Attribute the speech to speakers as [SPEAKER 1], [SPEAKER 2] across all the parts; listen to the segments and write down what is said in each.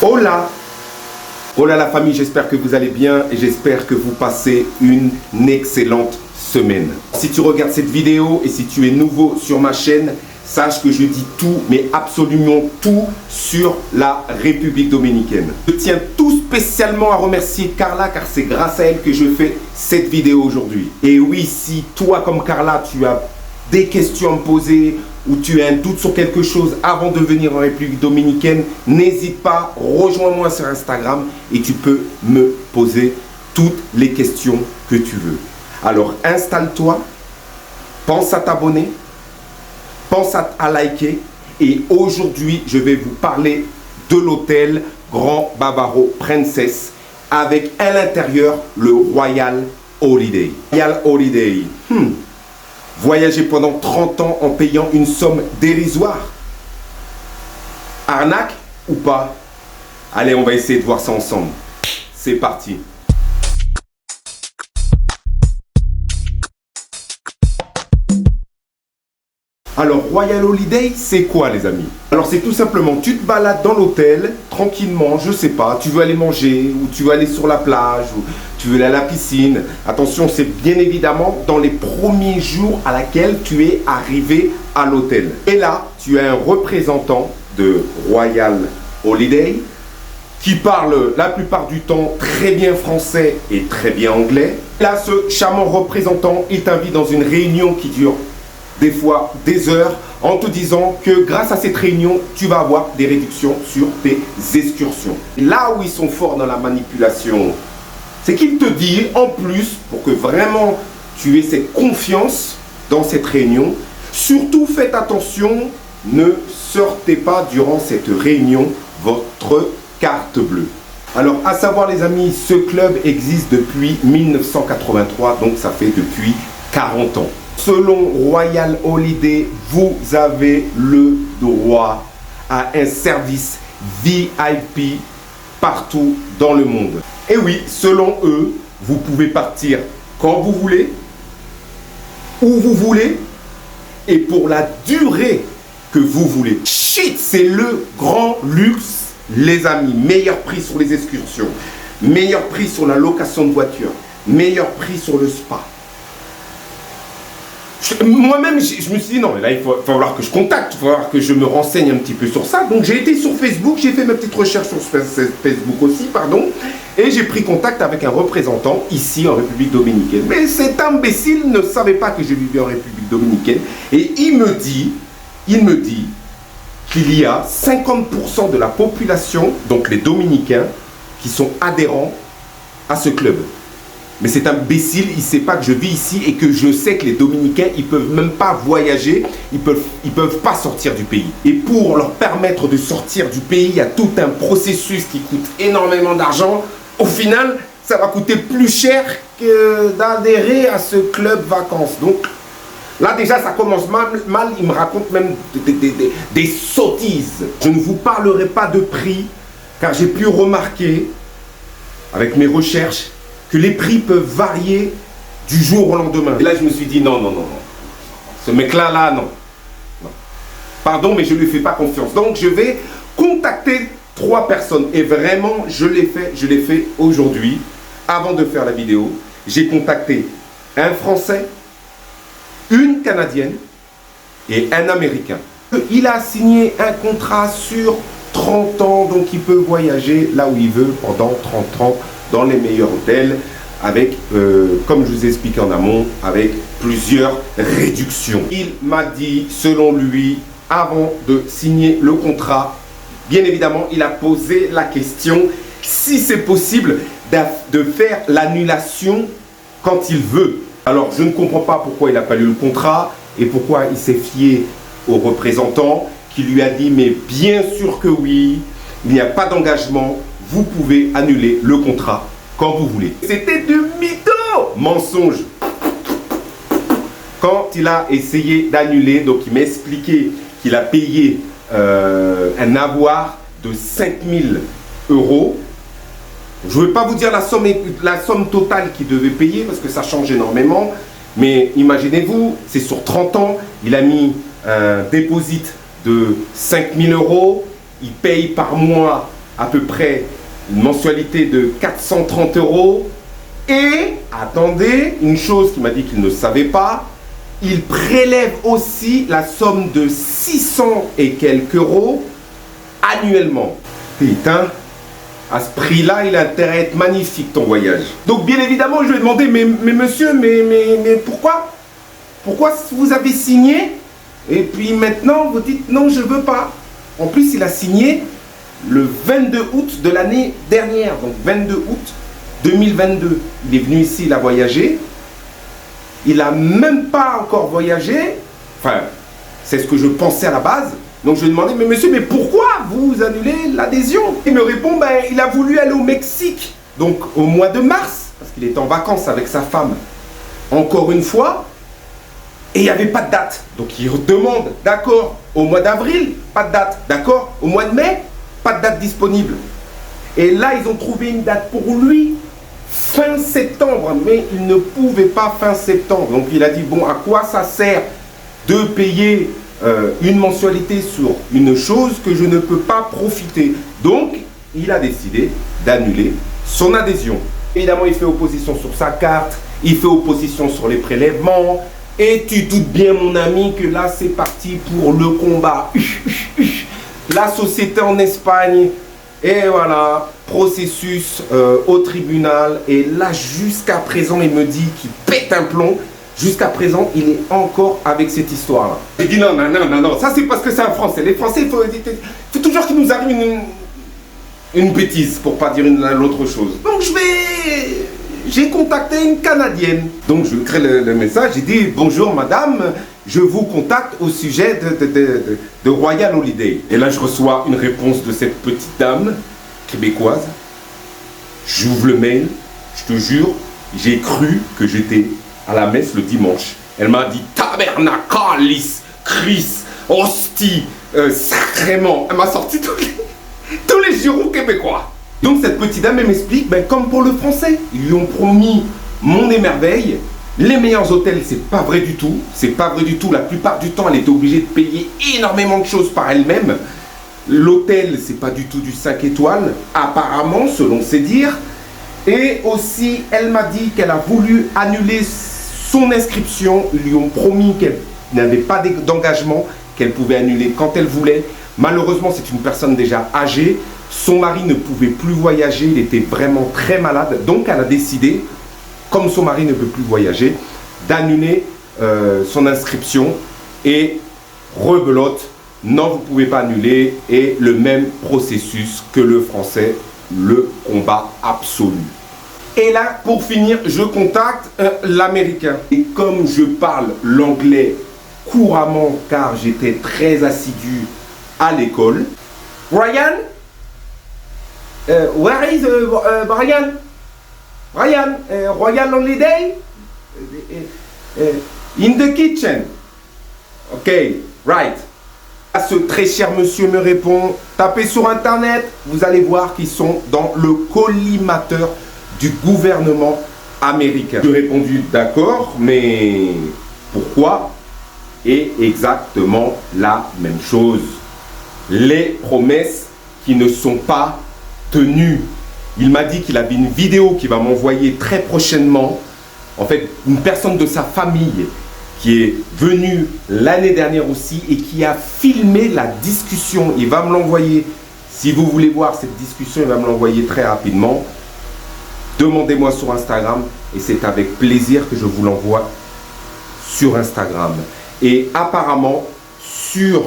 [SPEAKER 1] Hola! Hola la famille, j'espère que vous allez bien et j'espère que vous passez une excellente semaine. Si tu regardes cette vidéo et si tu es nouveau sur ma chaîne, sache que je dis tout, mais absolument tout sur la République dominicaine. Je tiens tout spécialement à remercier Carla car c'est grâce à elle que je fais cette vidéo aujourd'hui. Et oui, si toi comme Carla, tu as des questions à me poser ou tu as un doute sur quelque chose avant de venir en République dominicaine, n'hésite pas, rejoins-moi sur Instagram et tu peux me poser toutes les questions que tu veux. Alors installe-toi, pense à t'abonner, pense à liker et aujourd'hui je vais vous parler de l'hôtel Grand Bavaro Princess avec à l'intérieur le Royal Holiday. Royal Holiday. Voyager pendant 30 ans en payant une somme dérisoire. Arnaque ou pas? Allez, on va essayer de voir ça ensemble. C'est parti. Alors, Royal Holiday, c'est quoi les amis? Alors, c'est tout simplement, tu te balades dans l'hôtel, tranquillement, je sais pas, tu veux aller manger, ou tu veux aller sur la plage, ou tu veux aller à la piscine. Attention, c'est bien évidemment dans les premiers jours à laquelle tu es arrivé à l'hôtel. Et là, tu as un représentant de Royal Holiday qui parle la plupart du temps très bien français et très bien anglais. Là, ce charmant représentant, il t'invite dans une réunion qui dure des fois des heures, en te disant que grâce à cette réunion, tu vas avoir des réductions sur tes excursions. Là où ils sont forts dans la manipulation, c'est qu'il te dit en plus, pour que vraiment tu aies cette confiance dans cette réunion, surtout faites attention, ne sortez pas durant cette réunion votre carte bleue. Alors à savoir les amis, ce club existe depuis 1983, donc ça fait depuis 40 ans. Selon Royal Holiday, vous avez le droit à un service VIP partout dans le monde. Et oui, selon eux, vous pouvez partir quand vous voulez, où vous voulez et pour la durée que vous voulez. Shit, c'est le grand luxe, les amis. Meilleur prix sur les excursions, meilleur prix sur la location de voiture, meilleur prix sur le spa. Moi-même, je me suis dit, non, mais là, il va falloir que je contacte, il va falloir que je me renseigne un petit peu sur ça. Donc, j'ai été sur Facebook, j'ai fait ma petite recherche sur Facebook aussi, pardon, et j'ai pris contact avec un représentant ici en République dominicaine. Mais cet imbécile ne savait pas que je vivais en République dominicaine, et il me dit qu'il y a 50% de la population, donc les Dominicains, qui sont adhérents à ce club. Mais cet imbécile, il ne sait pas que je vis ici et que je sais que les Dominicains, ils ne peuvent même pas voyager, ils peuvent pas sortir du pays. Et pour leur permettre de sortir du pays, il y a tout un processus qui coûte énormément d'argent. Au final, ça va coûter plus cher que d'adhérer à ce club vacances. Donc là déjà, ça commence mal. Il me raconte même des sottises. Je ne vous parlerai pas de prix, car j'ai pu remarquer, avec mes recherches, que les prix peuvent varier du jour au lendemain. Et là, je me suis dit, non. Ce mec-là, non. Pardon, mais je ne lui fais pas confiance. Donc, je vais contacter 3 personnes. Et vraiment, je l'ai fait aujourd'hui, avant de faire la vidéo. J'ai contacté un Français, une Canadienne et un Américain. Il a signé un contrat sur 30 ans, donc il peut voyager là où il veut pendant 30 ans dans les meilleurs hôtels avec, comme je vous ai expliqué en amont, avec plusieurs réductions. Il m'a dit, selon lui, avant de signer le contrat, bien évidemment, il a posé la question si c'est possible de faire l'annulation quand il veut. Alors, je ne comprends pas pourquoi il n'a pas lu le contrat et pourquoi il s'est fié au représentant qui lui a dit, mais bien sûr que oui, il n'y a pas d'engagement, vous pouvez annuler le contrat quand vous voulez. C'était du mytho, mensonge. Quand il a essayé d'annuler, donc il m'a expliqué qu'il a payé un avoir de 5 000 €. Je ne vais pas vous dire la somme totale qu'il devait payer parce que ça change énormément. Mais imaginez-vous, c'est sur 30 ans, il a mis un dépôt de 5 000 €. Il paye par mois à peu près une mensualité de 430 euros. Et, attendez, une chose qu'il m'a dit qu'il ne savait pas, il prélève aussi la somme de 600 et quelques euros annuellement. Putain, à ce prix-là, il a intérêt à être magnifique ton voyage. Donc bien évidemment, je lui ai demandé, mais monsieur, mais pourquoi? Pourquoi vous avez signé? Et puis maintenant, vous dites non, je veux pas. En plus, il a signé le 22 août de l'année dernière, donc 22 août 2022. Il est venu ici, il a voyagé. Il n'a même pas encore voyagé. Enfin, c'est ce que je pensais à la base. Donc je lui ai demandé, mais monsieur, mais pourquoi vous annulez l'adhésion? Il me répond, ben, il a voulu aller au Mexique. Donc au mois de mars, parce qu'il était en vacances avec sa femme, encore une fois, et il n'y avait pas de date. Donc il demande, d'accord, au mois d'avril, pas de date. D'accord, au mois de mai, pas de date disponible. Et là, ils ont trouvé une date pour lui, fin septembre, mais il ne pouvait pas fin septembre. Donc il a dit, bon, à quoi ça sert de payer une mensualité sur une chose que je ne peux pas profiter? Donc, il a décidé d'annuler son adhésion. Évidemment, il fait opposition sur sa carte, il fait opposition sur les prélèvements, et tu doutes bien, mon ami, que là, c'est parti pour le combat. La société en Espagne, et voilà, processus au tribunal, et là, jusqu'à présent, il me dit qu'il pète un plomb. Jusqu'à présent, il est encore avec cette histoire-là. J'ai dit non, ça c'est parce que c'est un Français. Les Français, il faut toujours qu'il nous arrive une bêtise, pour pas dire l'autre chose. Donc j'ai contacté une Canadienne. Donc je crée le message, j'ai dit bonjour madame, je vous contacte au sujet de Royal Holiday. Et là je reçois une réponse de cette petite dame québécoise. J'ouvre le mail, je te jure, j'ai cru que j'étais à la messe le dimanche. Elle m'a dit tabernacalis, Chris, hostie, sacrément. Elle m'a sorti tous les jurons québécois. Donc cette petite dame, elle m'explique, ben, comme pour le français, ils lui ont promis Monts et Merveilles, les meilleurs hôtels, c'est pas vrai du tout. C'est pas vrai du tout. La plupart du temps, elle est obligée de payer énormément de choses par elle-même. L'hôtel, c'est pas du tout du 5 étoiles, apparemment, selon ses dires. Et aussi, elle m'a dit qu'elle a voulu annuler son inscription. Ils lui ont promis qu'elle n'avait pas d'engagement, qu'elle pouvait annuler quand elle voulait. Malheureusement, c'est une personne déjà âgée. Son mari ne pouvait plus voyager, il était vraiment très malade. Donc, elle a décidé, comme son mari ne peut plus voyager, d'annuler son inscription. Et rebelote, non, vous ne pouvez pas annuler. Et le même processus que le français, le combat absolu. Et là, pour finir, je contacte l'américain. Et comme je parle l'anglais couramment, car j'étais très assidu à l'école, Ryan, where is Brian? Brian, Royal Holiday? In the kitchen. Ok, right. Ce très cher monsieur me répond, tapez sur internet, vous allez voir qu'ils sont dans le collimateur du gouvernement américain. J'ai répondu d'accord, mais pourquoi? Et exactement la même chose. Les promesses qui ne sont pas tenues. Il m'a dit qu'il avait une vidéo qu'il va m'envoyer très prochainement. En fait, une personne de sa famille qui est venu l'année dernière aussi et qui a filmé la discussion. Il va me l'envoyer. Si vous voulez voir cette discussion, il va me l'envoyer très rapidement. Demandez-moi sur Instagram et c'est avec plaisir que je vous l'envoie sur Instagram. Et apparemment, sur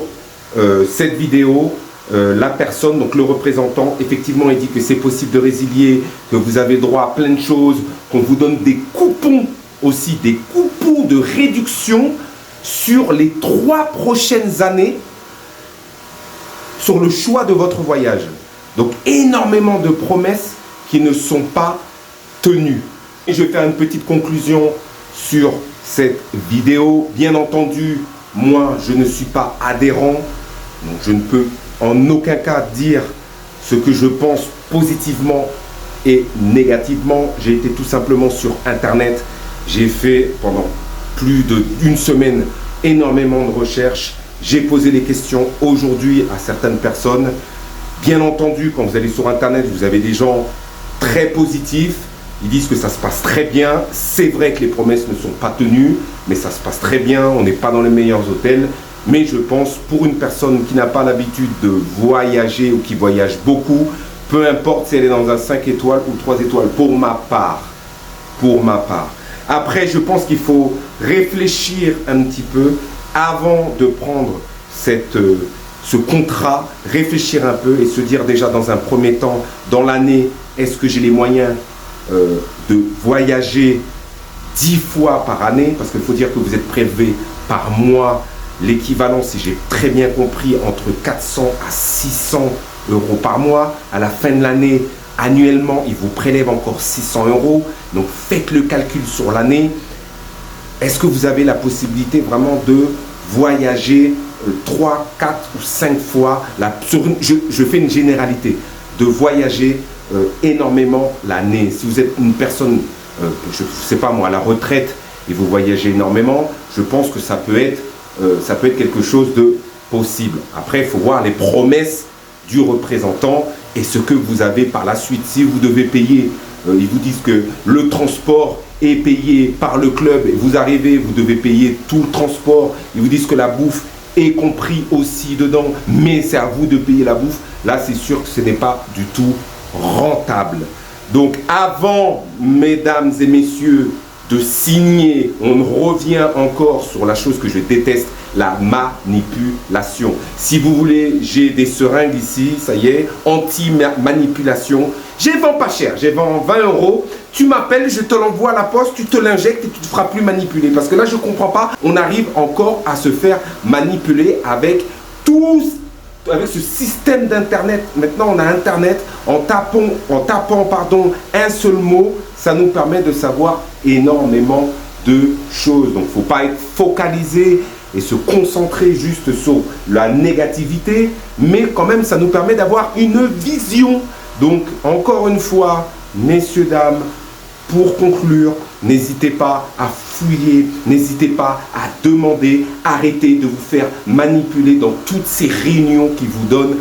[SPEAKER 1] cette vidéo, la personne, donc le représentant, effectivement, il dit que c'est possible de résilier, que vous avez droit à plein de choses, qu'on vous donne des coupons aussi, des coupons de réduction sur les 3 prochaines années sur le choix de votre voyage. Donc énormément de promesses qui ne sont pas tenues. Et je vais faire une petite conclusion sur cette vidéo. Bien entendu, moi je ne suis pas adhérent, donc je ne peux en aucun cas dire ce que je pense positivement et négativement. J'ai été tout simplement sur internet. J'ai fait pendant plus d'une semaine énormément de recherches. J'ai posé des questions aujourd'hui à certaines personnes. Bien entendu, quand vous allez sur Internet, vous avez des gens très positifs. Ils disent que ça se passe très bien. C'est vrai que les promesses ne sont pas tenues, mais ça se passe très bien. On n'est pas dans les meilleurs hôtels. Mais je pense, pour une personne qui n'a pas l'habitude de voyager ou qui voyage beaucoup, peu importe si elle est dans un 5 étoiles ou 3 étoiles, pour ma part. Après, je pense qu'il faut réfléchir un petit peu avant de prendre ce contrat, réfléchir un peu et se dire déjà dans un premier temps, dans l'année, est-ce que j'ai les moyens de voyager 10 fois par année? Parce qu'il faut dire que vous êtes prélevé par mois, l'équivalent, si j'ai très bien compris, entre 400 à 600 euros par mois. À la fin de l'année, annuellement, ils vous prélèvent encore 600 euros. Donc faites le calcul sur l'année. Est-ce que vous avez la possibilité vraiment de voyager 3, 4 ou 5 fois je fais une généralité, de voyager énormément l'année. Si vous êtes une personne, je ne sais pas moi, à la retraite et vous voyagez énormément, je pense que ça peut être quelque chose de possible. Après, il faut voir les promesses du représentant et ce que vous avez par la suite. Si vous devez payer, ils vous disent que le transport est payé par le club et vous arrivez, vous devez payer tout le transport. Ils vous disent que la bouffe est compris aussi dedans, mais c'est à vous de payer la bouffe. Là, c'est sûr que ce n'est pas du tout rentable. Donc, avant, mesdames et messieurs, de signer, on revient encore sur la chose que je déteste, la manipulation. Si vous voulez, j'ai des seringues ici, ça y est, anti-manipulation. Je les vends pas cher, je les vends 20 euros. Tu m'appelles, je te l'envoie à la poste, tu te l'injectes et tu ne te feras plus manipuler. Parce que là, je ne comprends pas, on arrive encore à se faire manipuler avec ce système d'Internet. Maintenant, on a Internet, en tapant un seul mot, ça nous permet de savoir énormément de choses. Donc, il ne faut pas être focalisé et se concentrer juste sur la négativité, mais quand même, ça nous permet d'avoir une vision. Donc, encore une fois, messieurs, dames, pour conclure, n'hésitez pas à fouiller, n'hésitez pas à demander, arrêtez de vous faire manipuler dans toutes ces réunions qui vous donnent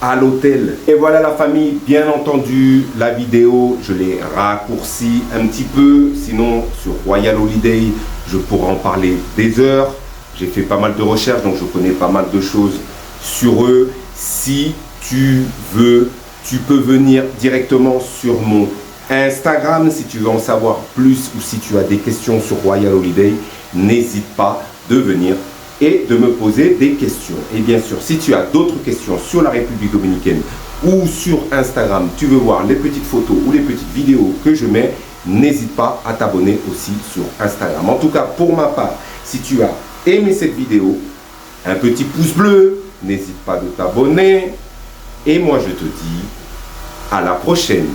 [SPEAKER 1] à l'hôtel. Et voilà la famille, bien entendu, la vidéo, je l'ai raccourcie un petit peu, sinon sur Royal Holiday, je pourrais en parler des heures. J'ai fait pas mal de recherches, donc je connais pas mal de choses sur eux. Si tu veux, tu peux venir directement sur mon Instagram si tu veux en savoir plus ou si tu as des questions sur Royal Holiday, n'hésite pas de venir et de me poser des questions. Et bien sûr, si tu as d'autres questions sur la République dominicaine ou sur Instagram, tu veux voir les petites photos ou les petites vidéos que je mets, n'hésite pas à t'abonner aussi sur Instagram. En tout cas, pour ma part, si tu as aimé cette vidéo, un petit pouce bleu, n'hésite pas de t'abonner. Et moi, je te dis à la prochaine.